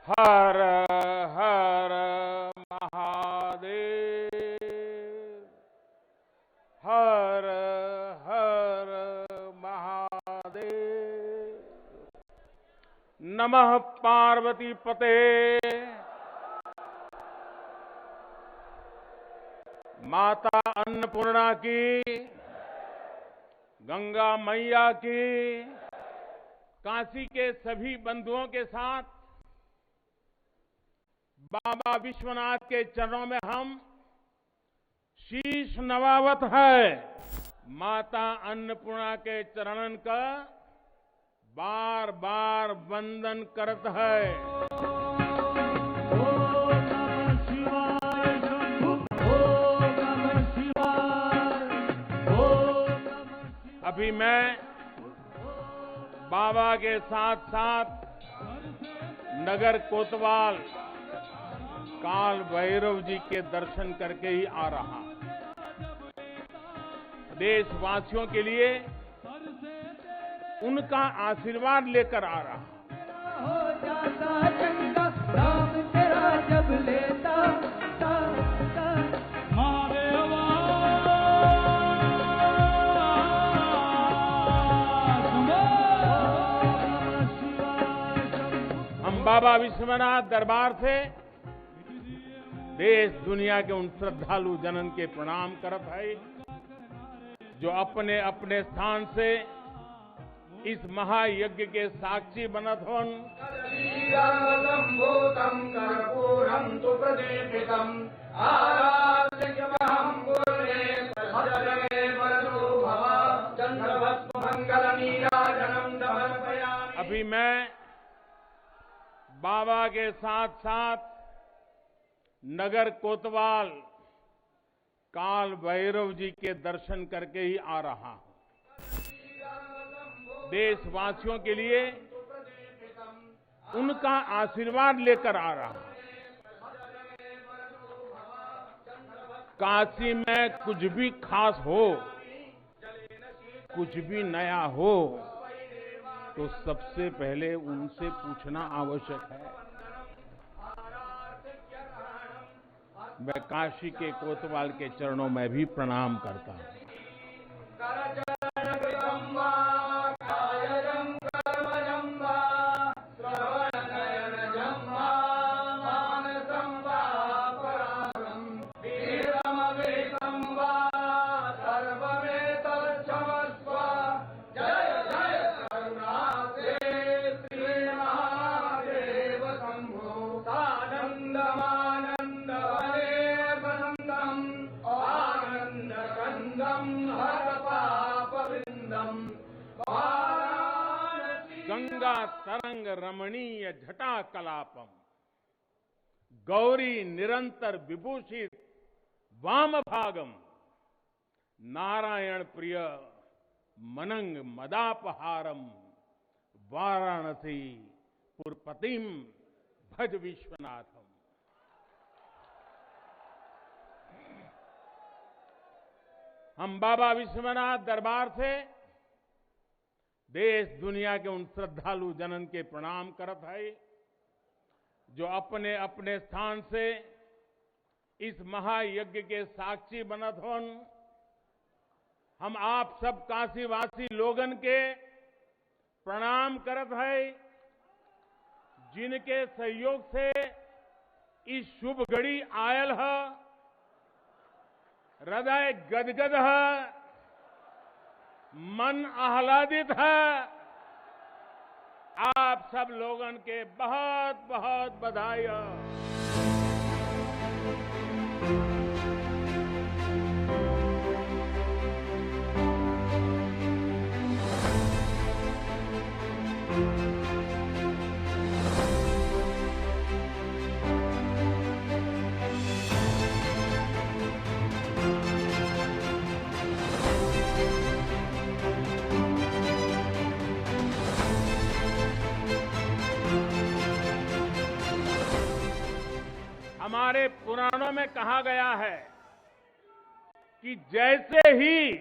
हर हर महादेव। हर हर महादेव। नमः पार्वती पते। माता अन्नपूर्णा की, गंगा मैया की। काशी के सभी बंधुओं के साथ बाबा विश्वनाथ के चरणों में हम शीश नवावत है। माता अन्नपूर्णा के चरणन का बार बार वंदन करत है। अभी मैं बाबा के साथ साथ नगर कोतवाल काल भैरव जी के दर्शन करके ही आ रहा। देशवासियों के लिए उनका आशीर्वाद लेकर आ रहा। हो जाता चंगा राम तेरा जब लेता हम बाबा विश्वनाथ दरबार से देश दुनिया के उन श्रद्धालु जनन के प्रणाम करत है जो अपने अपने स्थान से इस महायज्ञ के साक्षी बनत होन। अभी मैं बाबा के साथ साथ नगर कोतवाल काल भैरव जी के दर्शन करके ही आ रहा हूं। देशवासियों के लिए उनका आशीर्वाद लेकर आ रहा। काशी में कुछ भी खास हो, कुछ भी नया हो, तो सबसे पहले उनसे पूछना आवश्यक है। मैं काशी के कोतवाल के चरणों में भी प्रणाम करता हूं। गंगा तरंग रमणीय जटा कलापम, गौरी निरंतर विभूषित वाम भागम, नारायण प्रिय मनंग मदापहारम, वाराणसी पुरपतिम भज विश्वनाथम। हम बाबा विश्वनाथ दरबार से देश दुनिया के उन श्रद्धालु जनन के प्रणाम करत है जो अपने अपने स्थान से इस महायज्ञ के साक्षी बनत होन। हम आप सब काशीवासी लोगन के प्रणाम करत है जिनके सहयोग से इस शुभ घड़ी आयल है। हृदय गदगद है, मन आह्लादित है। आप सब लोगन के बहुत बहुत बधाई। हमारे पुराणों में कहा गया है कि जैसे ही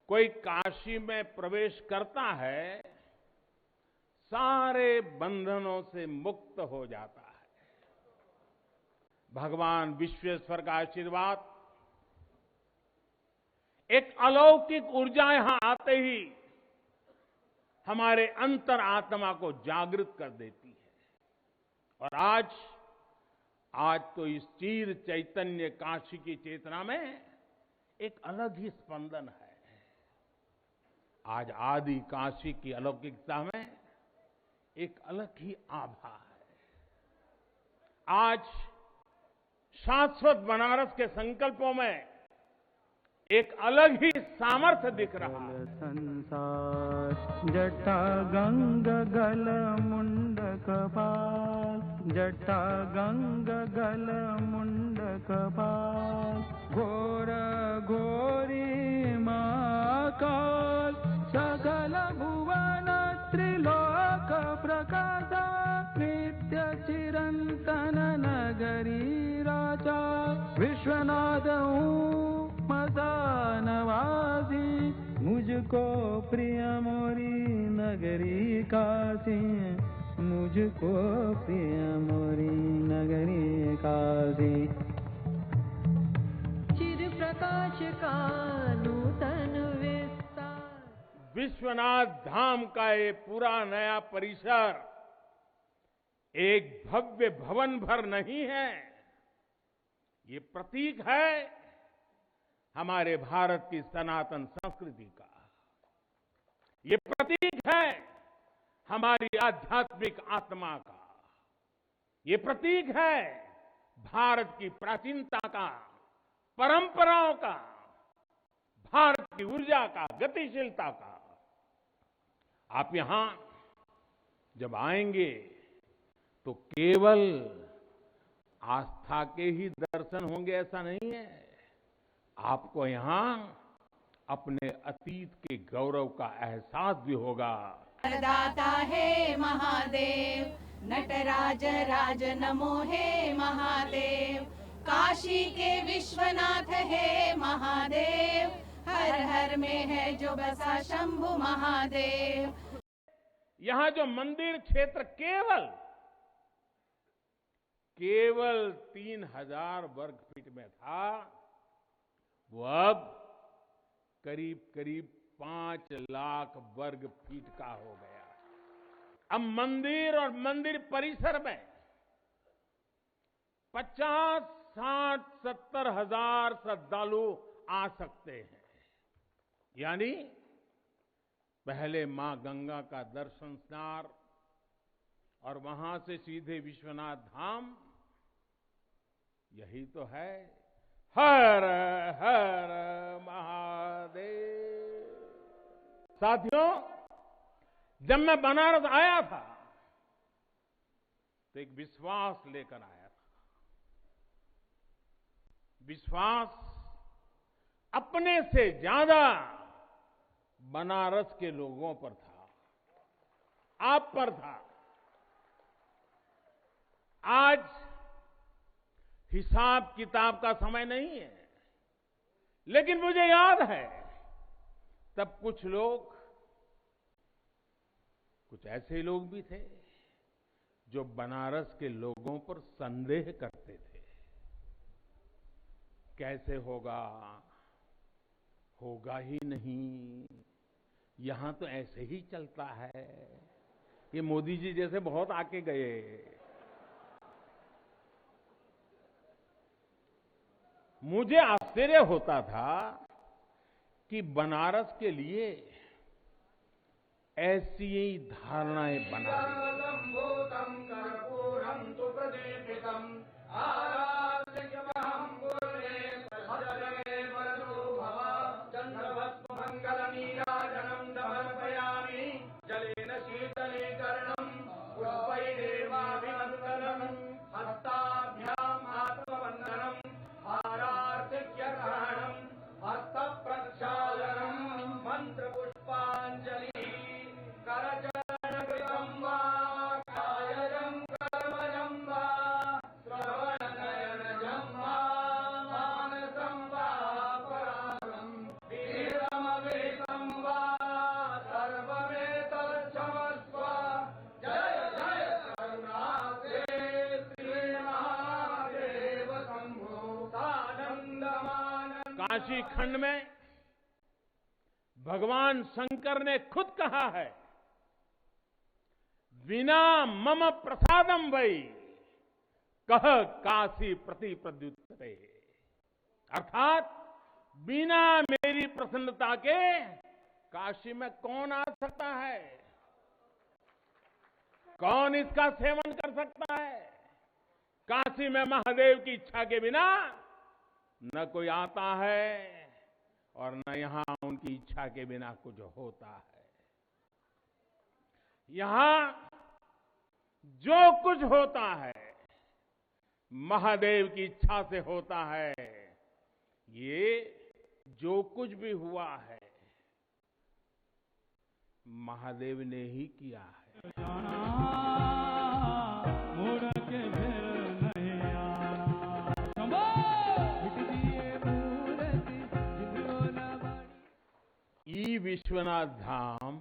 कोई काशी में प्रवेश करता है, सारे बंधनों से मुक्त हो जाता है। भगवान विश्वेश्वर का आशीर्वाद, एक अलौकिक ऊर्जा यहां आते ही हमारे अंतर आत्मा को जागृत कर देती है। और आज तो इस चीर चैतन्य काशी की चेतना में एक अलग ही स्पंदन है। आज आदि काशी की अलौकिकता में एक अलग ही आभा है। आज शाश्वत बनारस के संकल्पों में एक अलग ही सामर्थ्य दिख रहा है। संसार जटा गंग गल मुंडक बाल, जटा गंग गल मुंडक बाल, घोर घोरी महाकाल, सकल भुवन त्रिलोक प्रकाश, नित्य चिरंतन नगरी राजा, विश्वनाथ मदानवासी, मुझको प्रिय मोरी नगरी काशी, मुझको प्रिय मोरी नगरी काशी। चिर प्रकाश का नूतन विस्तार। विश्वनाथ धाम का ये पूरा नया परिसर एक भव्य भवन भर नहीं है, ये प्रतीक है हमारे भारत की सनातन संस्कृति का। ये प्रतीक है हमारी आध्यात्मिक आत्मा का। ये प्रतीक है भारत की प्राचीनता का, परंपराओं का, भारत की ऊर्जा का, गतिशीलता का। आप यहां जब आएंगे तो केवल आस्था के ही दर्शन होंगे ऐसा नहीं है, आपको यहां अपने अतीत के गौरव का एहसास भी होगा। दाता है महादेव, नटराज राज नमो है महादेव, काशी के विश्वनाथ है महादेव, हर हर में है जो बसा शंभु महादेव। यहां जो मंदिर क्षेत्र केवल 3000 वर्ग फीट में था, वो अब करीब करीब 5 लाख वर्ग फीट का हो गया। अब मंदिर और मंदिर परिसर में 50, 60, 70 हजार श्रद्धालु आ सकते हैं। यानी पहले मां गंगा का दर्शन स्नान और वहां से सीधे विश्वनाथ धाम, यही तो है हर हर महादेव। साथियों, जब मैं बनारस आया था तो एक विश्वास लेकर आया था। विश्वास अपने से ज्यादा बनारस के लोगों पर था, आप पर था। आज हिसाब किताब का समय नहीं है, लेकिन मुझे याद है तब कुछ ऐसे लोग भी थे जो बनारस के लोगों पर संदेह करते थे। कैसे होगा ही नहीं, यहां तो ऐसे ही चलता है, ये मोदी जी जैसे बहुत आके गए। मुझे आश्चर्य होता था कि बनारस के लिए ऐसी ही धारणाएं बना काशी खंड में भगवान शंकर ने खुद कहा है, विना मम प्रसादम वै कह काशी प्रति प्रद्युत्तरे, अर्थात बिना मेरी प्रसन्नता के काशी में कौन आ सकता है, कौन इसका सेवन कर सकता है। काशी में महादेव की इच्छा के बिना न कोई आता है और न यहां उनकी इच्छा के बिना कुछ होता है। यहां जो कुछ होता है महादेव की इच्छा से होता है। ये जो कुछ भी हुआ है महादेव ने ही किया है। ई विश्वनाथ धाम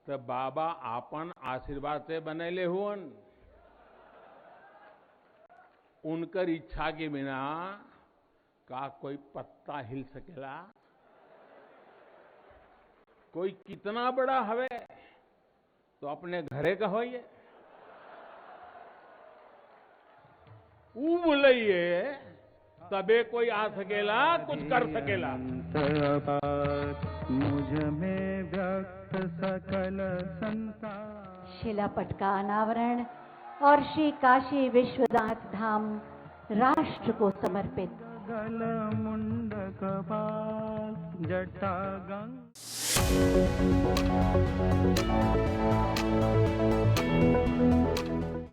तो बाबा आपन आशीर्वाद से बनेले हुअन, उनकर इच्छा के बिना का कोई पत्ता हिल सकेला। कोई कितना बड़ा हवे तो अपने घरे का हो, ये बोलिए तबे कोई आ सकेला, कुछ कर सकेला। मुझ में व्यक्त सकल संसार। शिलापट का अनावरण और श्री काशी विश्वनाथ धाम राष्ट्र को समर्पित। गल मुंड कपाल जटा गंग।